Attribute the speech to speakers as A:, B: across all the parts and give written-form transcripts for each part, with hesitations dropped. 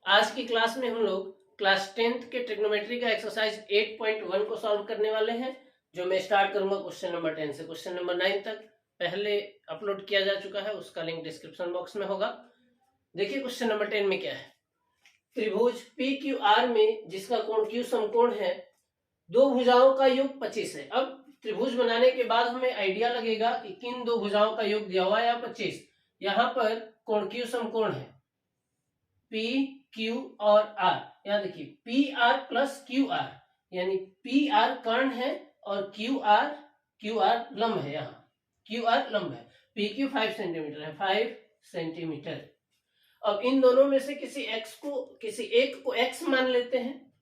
A: आज की क्लास में हम लोग क्लास 10th के ट्रिग्नोमेट्री का एक्सरसाइज 8.1 को सॉल्व करने वाले हैं, जो मैं स्टार्ट करूंगा क्वेश्चन नंबर 10 से क्वेश्चन नंबर 9 तक पहले अपलोड किया जा चुका है, उसका लिंक डिस्क्रिप्शन बॉक्स में होगा। देखिए क्वेश्चन नंबर 10 में क्या है। त्रिभुज पी क्यू आर में जिसका कोण क्यू समकोण है, दो भुजाओं का योग 25 है। अब त्रिभुज बनाने के बाद हमें आइडिया लगेगा कि किन दो भुजाओं का योग दिया हुआ है या 25। यहाँ पर कोण क्यू समकोण है पी क्यू और आर। यहाँ देखिए P R plus Q R, यानी पी आर कर्ण है और क्यू आर लंब है। यहाँ क्यू आर लंब है। पी क्यू 5 सेंटीमीटर है, 5 सेंटीमीटर। अब इन दोनों में से किसी एक को x मान लेते हैं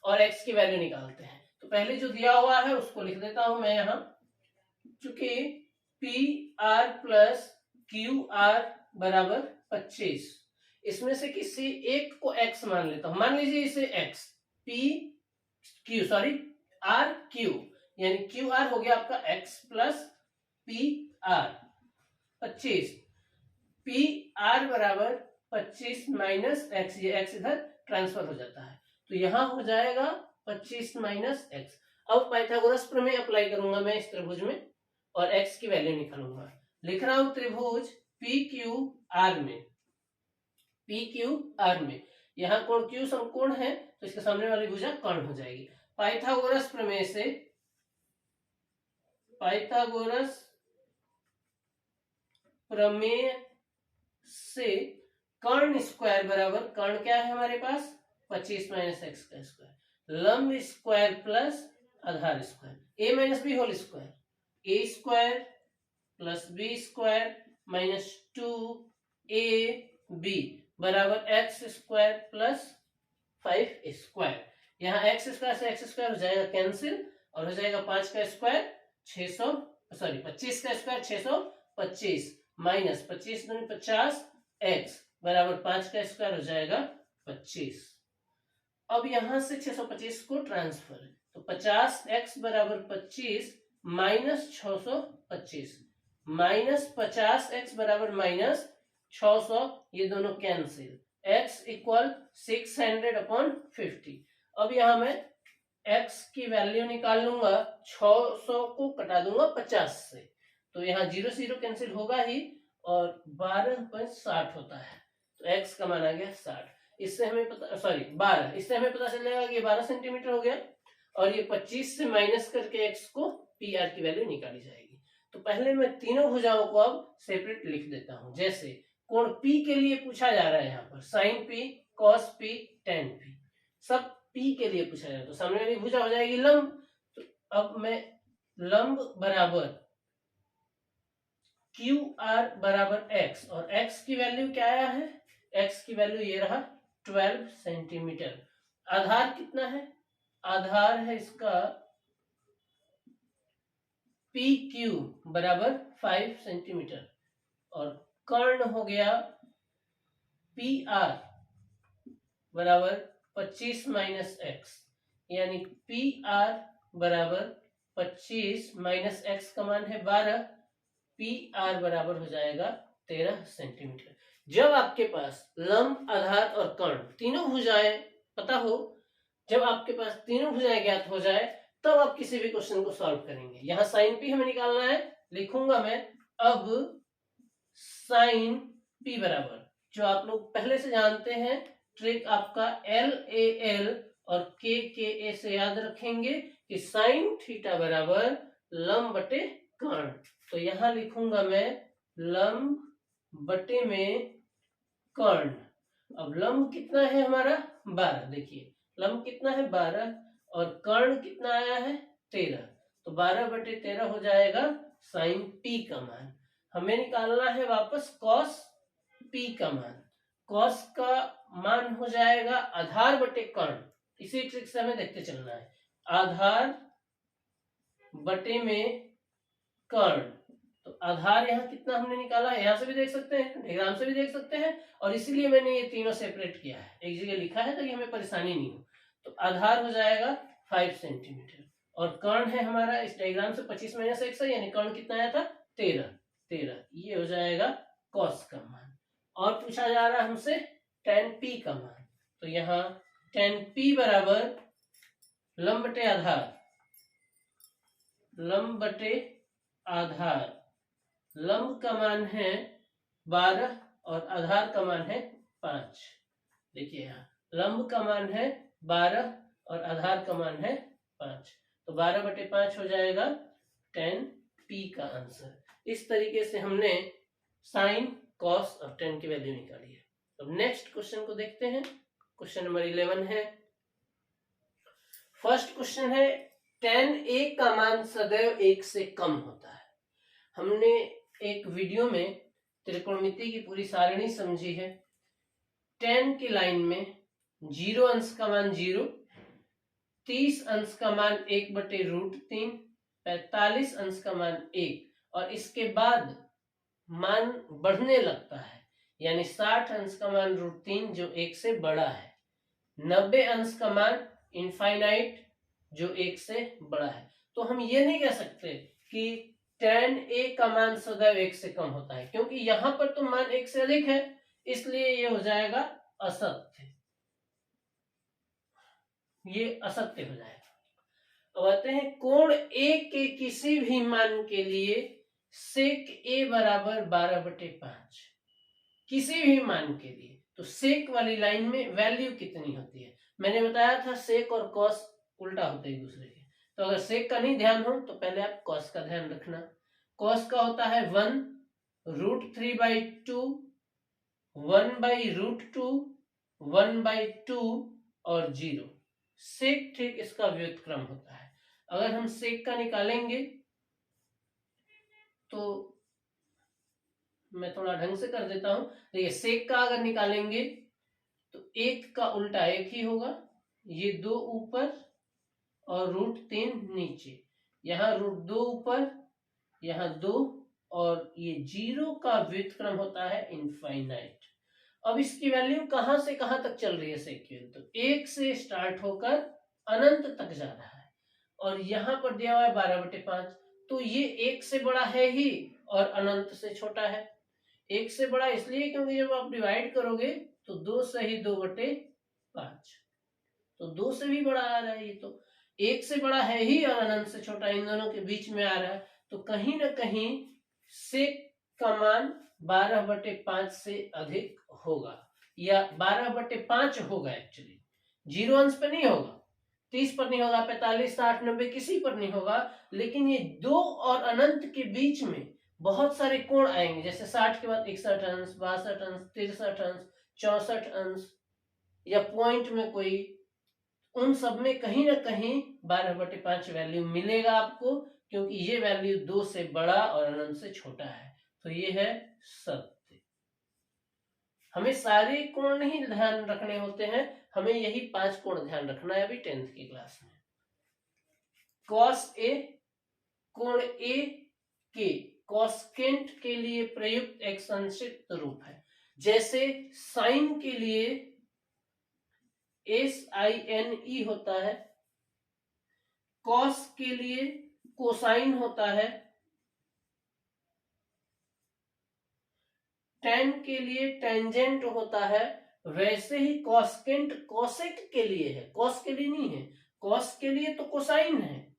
A: और x की वैल्यू निकालते हैं। तो पहले जो दिया हुआ है उसको लिख देता हूं मैं यहाँ, चूंकि P R plus Q R बराबर 25, इसमें से किसी एक को x मान लेता हूं। मान लीजिए इसे x, आर क्यू, यानी क्यू आर हो गया आपका x plus P R 25। P R बराबर 25 माइनस एक्स, ये x इधर ट्रांसफर हो जाता है, तो यहां हो जाएगा 25 माइनस एक्स। अब पाइथागोरस प्रमेय अप्लाई करूंगा मैं इस त्रिभुज में और x की वैल्यू निकालूंगा। लिख रहा हूं त्रिभुज पी क्यू आर में, यहाँ कोण क्यू समकोण है तो इसके सामने वाली भुजा कर्ण हो जाएगी। पाइथागोरस प्रमेय से कर्ण स्क्वायर बराबर, कर्ण क्या है हमारे पास 25 माइनस एक्स का स्क्वायर, लंब स्क्वायर प्लस आधार square, a minus b whole square, a square plus b square minus 2ab बराबर एक्स स्क्वायर प्लस 5 स्क्वायर। यहाँ एक्स स्क्वायर से एक्स स्क्वायर हो जाएगा कैंसिल और हो जाएगा 5 का स्क्वायर 25 का स्क्वायर 625 माइनस 25 दूनी 50 एक्स बराबर 5 का स्क्वायर हो जाएगा 25। अब यहां से 625 को ट्रांसफर, तो 50x बराबर 25 माइनस 625 माइनस 50x बराबर माइनस 600, ये दोनों कैंसिल, x इक्वल 600/50। अब यहां मैं x की वैल्यू निकाल लूंगा, 600 को कटा दूंगा 50 से, तो यहाँ 0 0 कैंसिल होगा ही और 12.60 होता है, तो x का मान आ गया 60। इससे हमें 12, इससे हमें पता चल जाएगा कि 12 सेंटीमीटर हो गया और ये 25 से माइनस करके x को पी आर की वैल्यू निकाली जाएगी। तो पहले मैं तीनों भुजाओं को अब सेपरेट लिख देता हूं। जैसे कोण P के लिए पूछा जा रहा है, यहाँ पर sine P, cos P, tan P, सब P के लिए पूछा जा रहा है, तो सामने वाली भुजा हो जाएगी लंब। तो अब मैं लंब बराबर क्यू आर बराबर x, और x की वैल्यू क्या आया है, x की वैल्यू ये रहा 12 सेंटीमीटर। आधार कितना है, आधार है इसका पी क्यू बराबर 5 सेंटीमीटर और कर्ण हो गया पी आर बराबर 25 माइनस एक्स, यानी पी आर बराबर 25 माइनस एक्स का मान है 12, पी आर बराबर हो जाएगा 13 सेंटीमीटर। जब आपके पास लंब, आधार और कर्ण तीनों भुजाएं पता हो, जब आपके पास तीनों भुजाएं ज्ञात हो जाए, तब आप किसी भी क्वेश्चन को सॉल्व करेंगे। यहाँ साइन पी हमें निकालना है, लिखूंगा मैं अब साइन पी बराबर, जो आप लोग पहले से जानते हैं, ट्रिक आपका LAL और KKA से याद रखेंगे कि साइन थीटा बराबर लंब बटे कर्ण। तो यहां लिखूंगा मैं लंब बटे में कर्ण। अब लंब कितना है हमारा 12, देखिए लंब कितना है 12 और कर्ण कितना आया है 13, तो 12/13 हो जाएगा साइन पी का मान। हमें निकालना है वापस कॉस पी का मान। कॉस का मान हो जाएगा आधार बटे कर्ण, इसी ट्रिक से हमें देखते चलना है, आधार बटे में कर्ण। तो आधार यहाँ कितना हमने निकाला है, यहाँ से भी देख सकते हैं, डायग्राम से भी देख सकते हैं, और इसीलिए मैंने ये तीनों सेपरेट किया है, एक जगह लिखा है ताकि हमें परेशानी नहीं हो। तो आधार हो जाएगा 5 सेंटीमीटर और कर्ण है हमारा इस डायग्राम से 25 माइनस एक्स है, यानी कर्ण कितना आया था 13, ये हो जाएगा कॉस का मान। और पूछा जा रहा है हमसे tan P का मान, तो यहाँ tan p बराबर लंब बटे आधार, लंब बटे आधार, लंब का मान है 12 और आधार का मान है 5। देखिए यहाँ लंब का मान है 12 और आधार का मान है 5, तो 12/5 हो जाएगा tan p का आंसर। इस तरीके से हमने साइन, कॉस और tan की वैल्यू निकाली है। अब नेक्स्ट क्वेश्चन को देखते हैं। क्वेश्चन नंबर 11 है। फर्स्ट क्वेश्चन है tan a का मान सदैव 1 से कम होता है। हमने एक वीडियो में त्रिकोणमिति की पूरी सारणी समझी है। tan की लाइन में 0 अंश का मान 0, 30 अंश का मान 1/√3, 45 अंश का मान 1 और इसके बाद मान बढ़ने लगता है, यानी 60 अंश का मान √3 जो 1 से बड़ा है, 90 अंश का मान इनफाइनाइट जो 1 से बड़ा है। तो हम ये नहीं कह सकते कि tan a का मान सदैव 1 से कम होता है, क्योंकि यहां पर तो मान 1 से अधिक है, इसलिए ये हो जाएगा असत्य, ये असत्य हो जाएगा। अब आते हैं कोण a के किसी भी मान के लिए sec a बराबर 12/5, किसी भी मान के लिए। तो सेक वाली लाइन में वैल्यू कितनी होती है? मैंने बताया था सेक और कॉस उल्टा होते हैं एक दूसरे के। तो अगर सेक का नहीं ध्यान हो तो पहले आप कॉस का ध्यान रखना। कॉस का होता है 1√3/2, 1/√2, 1/2 और 0। सेक ठीक इसका व्युत्क्रम होता है। अगर हम सेक का निकालेंगे तो मैं थोड़ा ढंग से कर देता हूं। देखिए सेक का अगर निकालेंगे तो 1 का उल्टा 1 ही होगा, ये 2 ऊपर और √3 नीचे, यहाँ √2 ऊपर, यहाँ 2 और ये 0 का व्युत्क्रम होता है इनफाइनाइट। अब इसकी वैल्यू कहां से कहां तक चल रही है सेक्युअल? तो 1 से स्टार्ट होकर अनंत तक जा रहा है और यहाँ पर दिया हुआ है 12/5, तो ये 1 से बड़ा है ही और अनंत से छोटा है। 1 से बड़ा इसलिए क्योंकि जब आप डिवाइड करोगे तो 2 सही 2/5, तो 2 से भी बड़ा आ रहा है, ये तो 1 से बड़ा है ही और अनंत से छोटा, इन दोनों के बीच में आ रहा है। तो कहीं ना कहीं सेक का मान 12/5 से अधिक होगा, या 12/5 होगा एक्चुअली। 0 अंश पे नहीं होगा, 30 पर नहीं होगा, 45, 60, 90 किसी पर नहीं होगा, लेकिन ये 2 और अनंत के बीच में बहुत सारे कोण आएंगे, जैसे 60 के बाद 61 अंश, 62 अंश, 63 अंश, 64 अंश, या पॉइंट में कोई, उन सब में कहीं ना कहीं 12/5 वैल्यू मिलेगा आपको, क्योंकि ये वैल्यू 2 से बड़ा और अनंत से छोटा है। तो ये है सत्य। हमें सारे कोण नहीं ध्यान रखने होते हैं, हमें यही 5 कोण ध्यान रखना है अभी 10th की क्लास में। cos a कोण a के कॉस्केंट के लिए प्रयुक्त एक संक्षिप्त रूप है। जैसे साइन के लिए SINE होता है, कॉस के लिए कोसाइन होता है, tan के लिए टेंजेंट होता है, वैसे ही कॉस्केंट कोसेक के लिए है, कॉस के लिए नहीं है। कॉस के लिए तो कोसाइन है,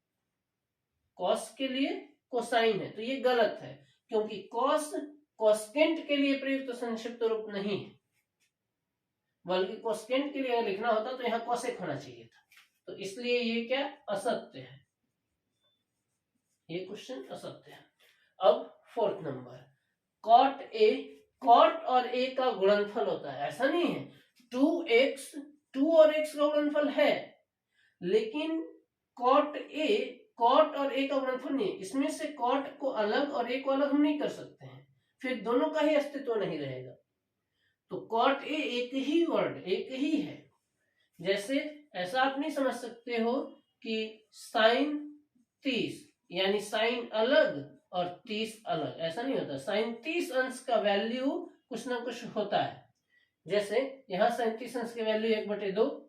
A: कॉस के लिए कोसाइन है, तो ये गलत है, क्योंकि कॉस कॉस्केंट के लिए प्रयुक्त संक्षिप्त रूप नहीं है, बल्कि कोसेकेंट के लिए अगर लिखना होता तो यहाँ कोसेक होना चाहिए था। तो इसलिए ये क्या असत्य है, ये क्वेश्चन असत्य है। अब 4th number, cot A, cot और ए का गुणनफल होता है, ऐसा नहीं है 2x, 2 और x का गुणनफल है, लेकिन कॉट ए, कॉट और ए का गुणनफल नहीं है। इसमें से कॉट को अलग और ए को अलग हम नहीं कर सकते हैं, फिर दोनों का ही अस्तित्व नहीं रहेगा। तो कॉट ए एक ही वर्ड, एक ही है। जैसे ऐसा आप नहीं समझ सकते हो कि साइन 30 यानी साइन अलग और 30 अलग, ऐसा नहीं होता। साइन 30 अंश का वैल्यू कुछ ना कुछ होता है। जैसे यहाँ 37 अंश की वैल्यू 1/2,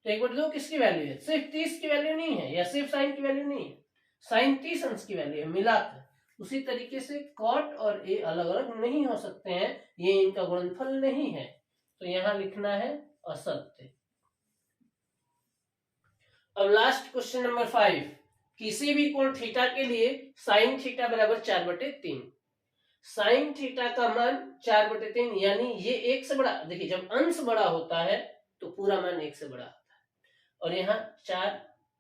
A: तो 1/2 किसकी वैल्यू है? सिर्फ 30 की वैल्यू नहीं है, या सिर्फ साइन की वैल्यू नहीं है, साइन 30 अंश की वैल्यू है मिलाकर। उसी तरीके से कॉट और ए अलग अलग नहीं हो सकते हैं, ये इनका गुणनफल नहीं है। तो यहाँ लिखना है असत्य। अब लास्ट क्वेश्चन नंबर 5, किसी भी कोण थीटा के लिए साइन थीटा बराबर 4/3। साइन थीटा का मान 4/3, यानी ये 1 से बड़ा, देखिए जब अंश बड़ा होता है तो पूरा मान 1 से बड़ा होता है, और यहाँ 4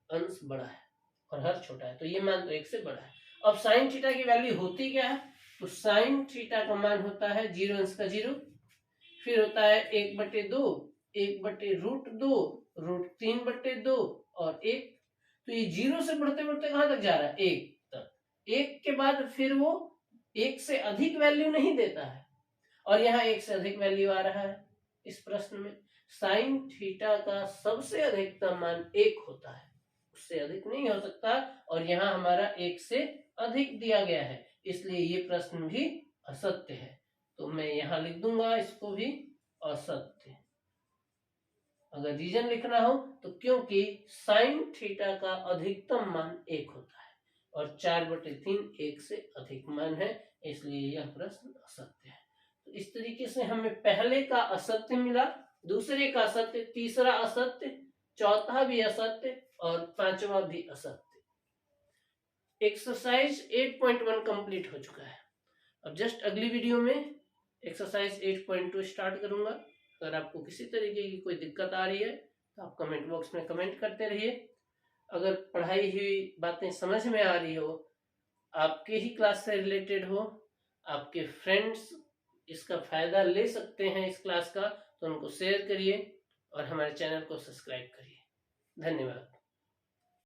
A: अंश बड़ा है और हर छोटा है, तो ये मान तो 1 से बड़ा है। अब साइन थीटा की वैल्यू होती क्या है, तो साइन थीटा का मान होता है 0 अंश का 0, फिर होता है 1/2, 1/√2, √3/2 और 1। तो ये 0 से बढ़ते बढ़ते कहां तक जा रहा है, 1 तक। 1 के बाद फिर वो 1 से अधिक वैल्यू नहीं देता है, और यहाँ 1 से अधिक वैल्यू आ रहा है। इस प्रश्न में साइन थीटा का सबसे अधिकतम मान 1 होता है, उससे अधिक नहीं हो सकता, और यहाँ हमारा 1 से अधिक दिया गया है, इसलिए ये प्रश्न भी असत्य है। तो मैं यहाँ लिख दूंगा इसको भी असत्य। अगर रीजन लिखना हो तो क्योंकि साइन थीटा का अधिकतम मान 1 होता है और 4/3 1 से अधिक मान है, इसलिए यह प्रश्न असत्य है। तो इस तरीके से हमें पहले का असत्य मिला, दूसरे का असत्य, तीसरा असत्य, चौथा भी असत्य और पांचवा भी असत्य। एक्सरसाइज 8.1 कंप्लीट हो चुका है। अब जस्ट अगली वीडियो में एक्सरसाइज 8.2 स्टार्ट करूंगा। अगर आपको किसी तरीके की कोई दिक्कत आ रही है तो आप कमेंट बॉक्स में कमेंट करते रहिए। अगर पढ़ाई हुई बातें समझ में आ रही हो, आपके ही क्लास से रिलेटेड हो, आपके फ्रेंड्स इसका फायदा ले सकते हैं इस क्लास का, तो उनको शेयर करिए और हमारे चैनल को सब्सक्राइब करिए। धन्यवाद।